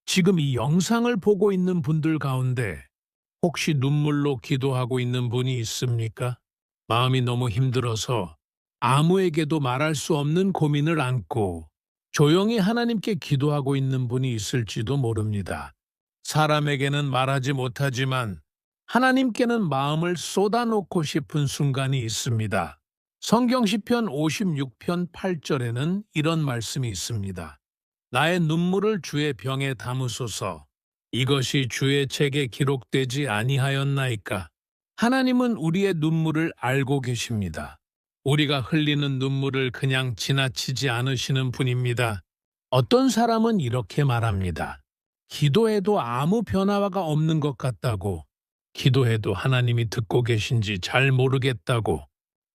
지금 이 영상을 보고 있는 분들 가운데 혹시 눈물로 기도하고 있는 분이 있습니까? 마음이 너무 힘들어서 아무에게도 말할 수 없는 고민을 안고 조용히 하나님께 기도하고 있는 분이 있을지도 모릅니다. 사람에게는 말하지 못하지만 하나님께는 마음을 쏟아놓고 싶은 순간이 있습니다. 성경 시편 56편 8절에는 이런 말씀이 있습니다. 나의 눈물을 주의 병에 담으소서. 이것이 주의 책에 기록되지 아니하였나이까. 하나님은 우리의 눈물을 알고 계십니다. 우리가 흘리는 눈물을 그냥 지나치지 않으시는 분입니다. 어떤 사람은 이렇게 말합니다. 기도해도 아무 변화가 없는 것 같다고. 기도해도 하나님이 듣고 계신지 잘 모르겠다고.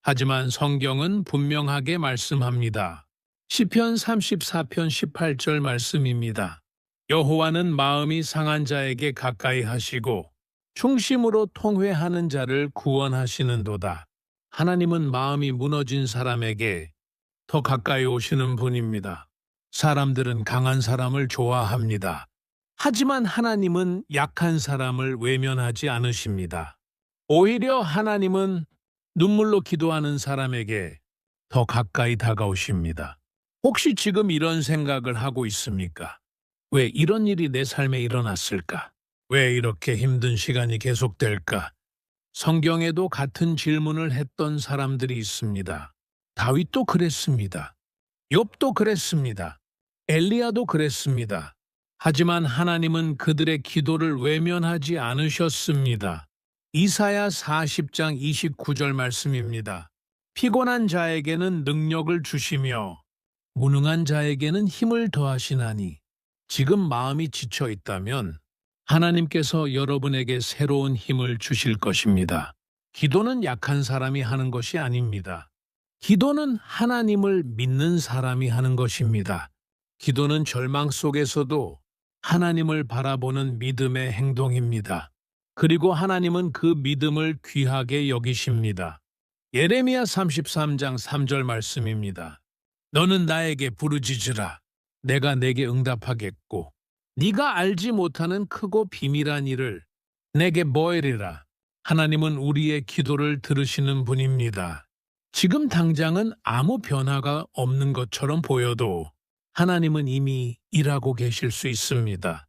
하지만 성경은 분명하게 말씀합니다. 시편 34편 18절 말씀입니다. 여호와는 마음이 상한 자에게 가까이 하시고 중심으로 통회하는 자를 구원하시는도다. 하나님은 마음이 무너진 사람에게 더 가까이 오시는 분입니다. 사람들은 강한 사람을 좋아합니다. 하지만 하나님은 약한 사람을 외면하지 않으십니다. 오히려 하나님은 눈물로 기도하는 사람에게 더 가까이 다가오십니다. 혹시 지금 이런 생각을 하고 있습니까? 왜 이런 일이 내 삶에 일어났을까? 왜 이렇게 힘든 시간이 계속될까? 성경에도 같은 질문을 했던 사람들이 있습니다. 다윗도 그랬습니다. 욥도 그랬습니다. 엘리야도 그랬습니다. 하지만 하나님은 그들의 기도를 외면하지 않으셨습니다. 이사야 40장 29절 말씀입니다. 피곤한 자에게는 능력을 주시며 무능한 자에게는 힘을 더하시나니. 지금 마음이 지쳐 있다면 하나님께서 여러분에게 새로운 힘을 주실 것입니다. 기도는 약한 사람이 하는 것이 아닙니다. 기도는 하나님을 믿는 사람이 하는 것입니다. 기도는 절망 속에서도 하나님을 바라보는 믿음의 행동입니다. 그리고 하나님은 그 믿음을 귀하게 여기십니다. 예레미야 33장 3절 말씀입니다. 너는 나에게 부르짖으라. 내가 내게 응답하겠고 네가 알지 못하는 크고 비밀한 일을 내게 보이리라. 하나님은 우리의 기도를 들으시는 분입니다. 지금 당장은 아무 변화가 없는 것처럼 보여도 하나님은 이미 일하고 계실 수 있습니다.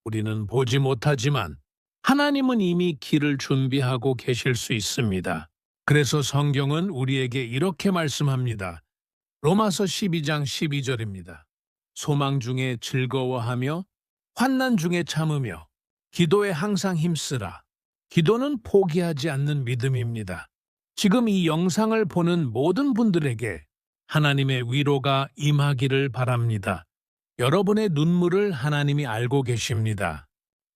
우리는 보지 못하지만 하나님은 이미 길을 준비하고 계실 수 있습니다. 그래서 성경은 우리에게 이렇게 말씀합니다. 로마서 12장 12절입니다. 소망 중에 즐거워하며 환난 중에 참으며 기도에 항상 힘쓰라. 기도는 포기하지 않는 믿음입니다. 지금 이 영상을 보는 모든 분들에게 하나님의 위로가 임하기를 바랍니다. 여러분의 눈물을 하나님이 알고 계십니다.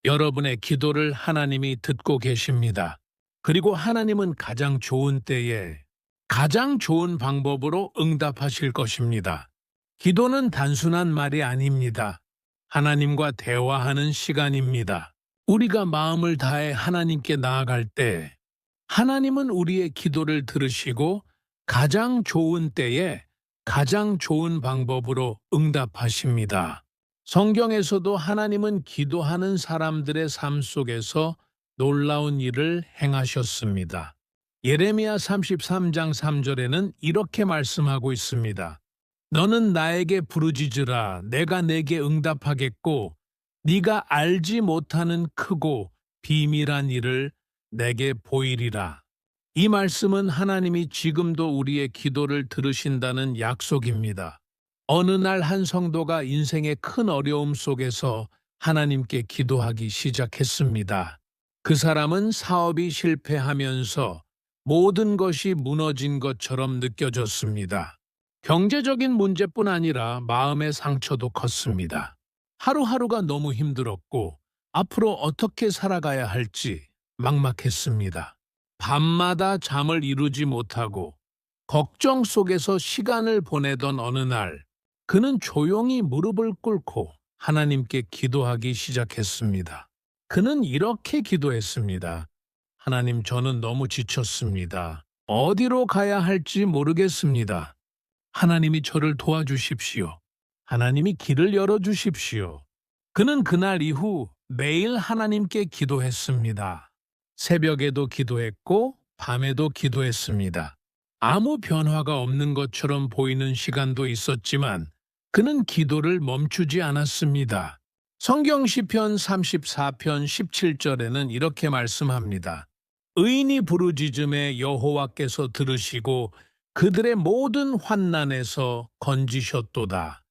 여러분의 기도를 하나님이 듣고 계십니다. 그리고 하나님은 가장 좋은 때에 가장 좋은 방법으로 응답하실 것입니다. 기도는 단순한 말이 아닙니다. 하나님과 대화하는 시간입니다. 우리가 마음을 다해 하나님께 나아갈 때 하나님은 우리의 기도를 들으시고 가장 좋은 때에 가장 좋은 방법으로 응답하십니다. 성경에서도 하나님은 기도하는 사람들의 삶 속에서 놀라운 일을 행하셨습니다. 예레미야 33장 3절에는 이렇게 말씀하고 있습니다. 너는 나에게 부르짖으라. 내가 내게 응답하겠고 네가 알지 못하는 크고 비밀한 일을 내게 보이리라. 이 말씀은 하나님이 지금도 우리의 기도를 들으신다는 약속입니다. 어느 날 한 성도가 인생의 큰 어려움 속에서 하나님께 기도하기 시작했습니다. 그 사람은 사업이 실패하면서 모든 것이 무너진 것처럼 느껴졌습니다. 경제적인 문제뿐 아니라 마음의 상처도 컸습니다. 하루하루가 너무 힘들었고 앞으로 어떻게 살아가야 할지 막막했습니다. 밤마다 잠을 이루지 못하고 걱정 속에서 시간을 보내던 어느 날 그는 조용히 무릎을 꿇고 하나님께 기도하기 시작했습니다. 그는 이렇게 기도했습니다. 하나님, 저는 너무 지쳤습니다. 어디로 가야 할지 모르겠습니다. 하나님이 저를 도와주십시오. 하나님이 길을 열어주십시오. 그는 그날 이후 매일 하나님께 기도했습니다. 새벽에도 기도했고 밤에도 기도했습니다. 아무 변화가 없는 것처럼 보이는 시간도 있었지만 그는 기도를 멈추지 않았습니다. 성경 시편 34편 17절에는 이렇게 말씀합니다. 의인이 부르짖음에 여호와께서 들으시고 그들의 모든 환난에서 건지셨도다.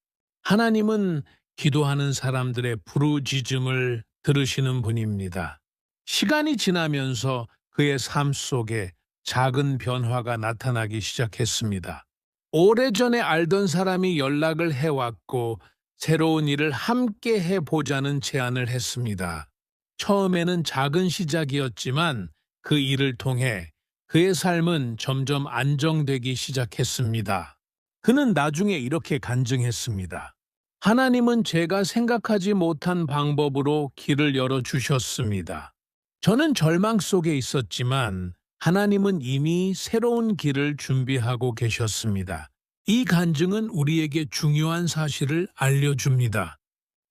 하나님은 기도하는 사람들의 부르짖음을 들으시는 분입니다. 시간이 지나면서 그의 삶 속에 작은 변화가 나타나기 시작했습니다. 오래전에 알던 사람이 연락을 해왔고 새로운 일을 함께 해보자는 제안을 했습니다. 처음에는 작은 시작이었지만 그 일을 통해 그의 삶은 점점 안정되기 시작했습니다. 그는 나중에 이렇게 간증했습니다. 하나님은 제가 생각하지 못한 방법으로 길을 열어주셨습니다. 저는 절망 속에 있었지만 하나님은 이미 새로운 길을 준비하고 계셨습니다. 이 간증은 우리에게 중요한 사실을 알려줍니다.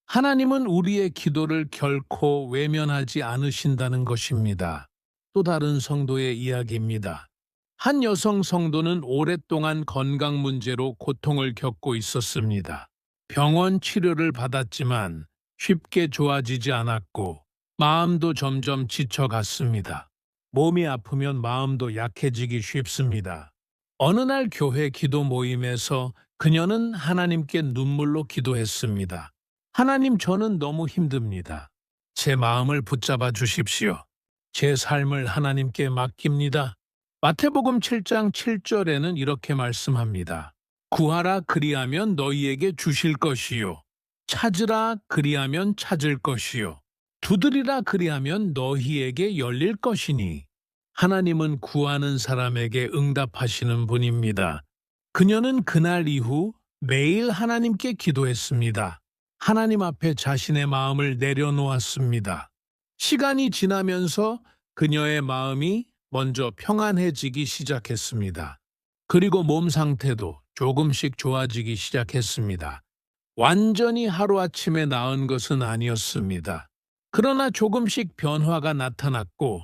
하나님은 우리의 기도를 결코 외면하지 않으신다는 것입니다. 또 다른 성도의 이야기입니다. 한 여성 성도는 오랫동안 건강 문제로 고통을 겪고 있었습니다. 병원 치료를 받았지만 쉽게 좋아지지 않았고 마음도 점점 지쳐갔습니다. 몸이 아프면 마음도 약해지기 쉽습니다. 어느 날 교회 기도 모임에서 그녀는 하나님께 눈물로 기도했습니다. 하나님, 저는 너무 힘듭니다. 제 마음을 붙잡아 주십시오. 제 삶을 하나님께 맡깁니다. 마태복음 7장 7절에는 이렇게 말씀합니다. 구하라 그리하면 너희에게 주실 것이요. 찾으라 그리하면 찾을 것이요. 두드리라 그리하면 너희에게 열릴 것이니. 하나님은 구하는 사람에게 응답하시는 분입니다. 그녀는 그날 이후 매일 하나님께 기도했습니다. 하나님 앞에 자신의 마음을 내려놓았습니다. 시간이 지나면서 그녀의 마음이 먼저 평안해지기 시작했습니다. 그리고 몸 상태도 조금씩 좋아지기 시작했습니다. 완전히 하루아침에 나은 것은 아니었습니다. 그러나 조금씩 변화가 나타났고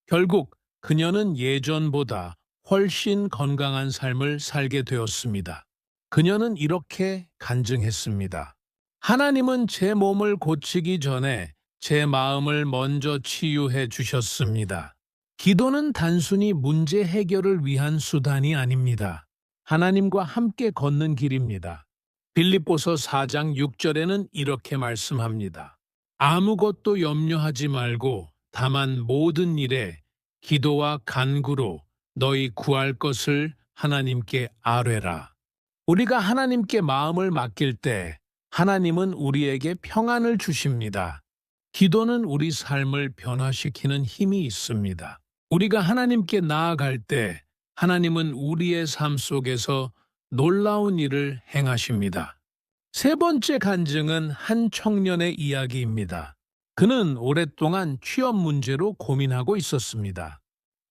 결국 그녀는 예전보다 훨씬 건강한 삶을 살게 되었습니다. 그녀는 이렇게 간증했습니다. 하나님은 제 몸을 고치기 전에 제 마음을 먼저 치유해 주셨습니다. 기도는 단순히 문제 해결을 위한 수단이 아닙니다. 하나님과 함께 걷는 길입니다. 빌립보서 4장 6절에는 이렇게 말씀합니다. 아무것도 염려하지 말고 다만 모든 일에 기도와 간구로 너희 구할 것을 하나님께 아뢰라. 우리가 하나님께 마음을 맡길 때 하나님은 우리에게 평안을 주십니다. 기도는 우리 삶을 변화시키는 힘이 있습니다. 우리가 하나님께 나아갈 때 하나님은 우리의 삶 속에서 놀라운 일을 행하십니다. 세 번째 간증은 한 청년의 이야기입니다. 그는 오랫동안 취업 문제로 고민하고 있었습니다.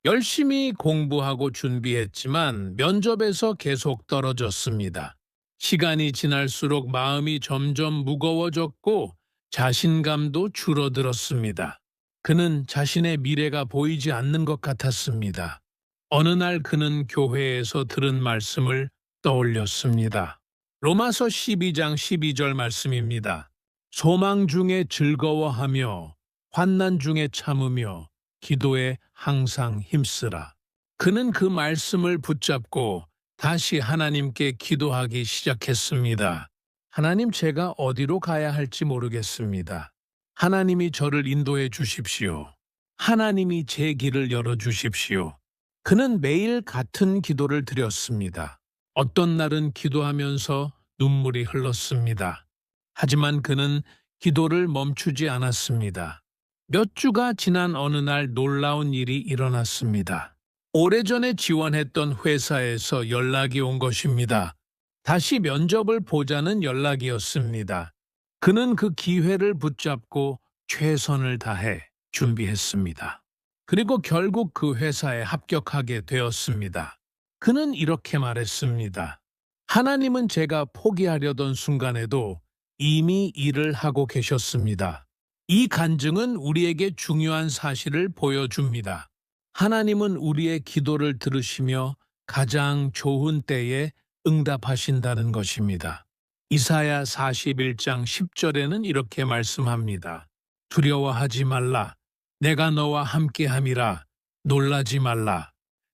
열심히 공부하고 준비했지만 면접에서 계속 떨어졌습니다. 시간이 지날수록 마음이 점점 무거워졌고 자신감도 줄어들었습니다. 그는 자신의 미래가 보이지 않는 것 같았습니다. 어느 날 그는 교회에서 들은 말씀을 떠올렸습니다. 로마서 12장 12절 말씀입니다. 소망 중에 즐거워하며 환난 중에 참으며 기도에 항상 힘쓰라. 그는 그 말씀을 붙잡고 다시 하나님께 기도하기 시작했습니다. 하나님, 제가 어디로 가야 할지 모르겠습니다. 하나님이 저를 인도해 주십시오. 하나님이 제 길을 열어 주십시오. 그는 매일 같은 기도를 드렸습니다. 어떤 날은 기도하면서 눈물이 흘렀습니다. 하지만 그는 기도를 멈추지 않았습니다. 몇 주가 지난 어느 날 놀라운 일이 일어났습니다. 오래전에 지원했던 회사에서 연락이 온 것입니다. 다시 면접을 보자는 연락이었습니다. 그는 그 기회를 붙잡고 최선을 다해 준비했습니다. 그리고 결국 그 회사에 합격하게 되었습니다. 그는 이렇게 말했습니다. 하나님은 제가 포기하려던 순간에도 이미 일을 하고 계셨습니다. 이 간증은 우리에게 중요한 사실을 보여줍니다. 하나님은 우리의 기도를 들으시며 가장 좋은 때에 응답하신다는 것입니다. 이사야 41장 10절에는 이렇게 말씀합니다. 두려워하지 말라. 내가 너와 함께함이라. 놀라지 말라.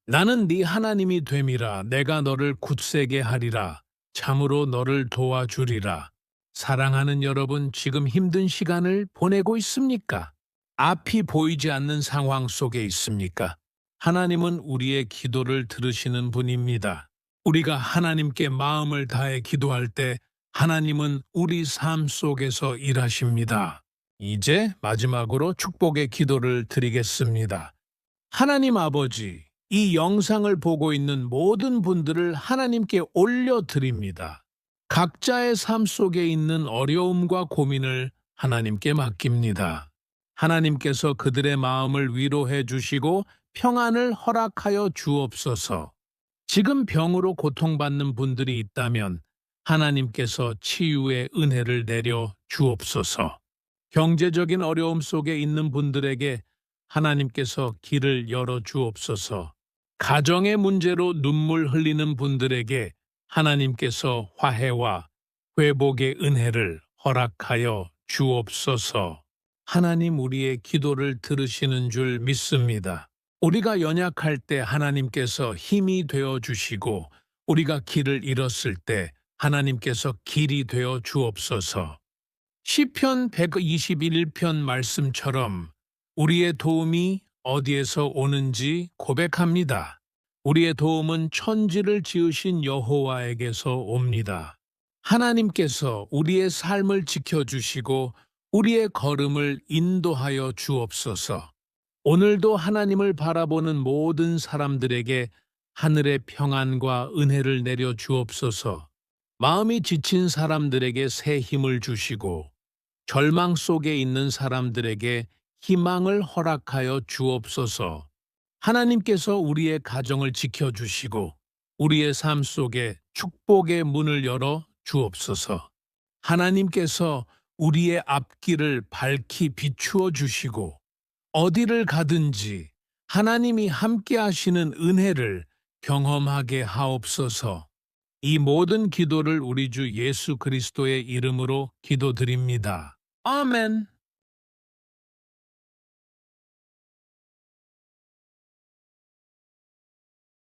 나는 네 하나님이 됨이라. 내가 너를 굳세게 하리라. 참으로 너를 도와주리라. 사랑하는 여러분, 지금 힘든 시간을 보내고 있습니까? 앞이 보이지 않는 상황 속에 있습니까? 하나님은 우리의 기도를 들으시는 분입니다. 우리가 하나님께 마음을 다해 기도할 때 하나님은 우리 삶 속에서 일하십니다. 이제 마지막으로 축복의 기도를 드리겠습니다. 하나님 아버지, 이 영상을 보고 있는 모든 분들을 하나님께 올려드립니다. 각자의 삶 속에 있는 어려움과 고민을 하나님께 맡깁니다. 하나님께서 그들의 마음을 위로해 주시고 평안을 허락하여 주옵소서. 지금 병으로 고통받는 분들이 있다면 하나님께서 치유의 은혜를 내려 주옵소서. 경제적인 어려움 속에 있는 분들에게 하나님께서 길을 열어 주옵소서. 가정의 문제로 눈물 흘리는 분들에게 하나님께서 화해와 회복의 은혜를 허락하여 주옵소서. 하나님 우리의 기도를 들으시는 줄 믿습니다. 우리가 연약할 때 하나님께서 힘이 되어 주시고 우리가 길을 잃었을 때 하나님께서 길이 되어 주옵소서. 시편 121편 말씀처럼 우리의 도움이 어디에서 오는지 고백합니다. 우리의 도움은 천지를 지으신 여호와에게서 옵니다. 하나님께서 우리의 삶을 지켜주시고 우리의 걸음을 인도하여 주옵소서. 오늘도 하나님을 바라보는 모든 사람들에게 하늘의 평안과 은혜를 내려 주옵소서. 마음이 지친 사람들에게 새 힘을 주시고 절망 속에 있는 사람들에게 희망을 허락하여 주옵소서. 하나님께서 우리의 가정을 지켜주시고 우리의 삶 속에 축복의 문을 열어 주옵소서. 하나님께서 우리의 앞길을 밝히 비추어 주시고 어디를 가든지 하나님이 함께 하시는 은혜를 경험하게 하옵소서. 이 모든 기도를 우리 주 예수 그리스도의 이름으로 기도드립니다. 아멘.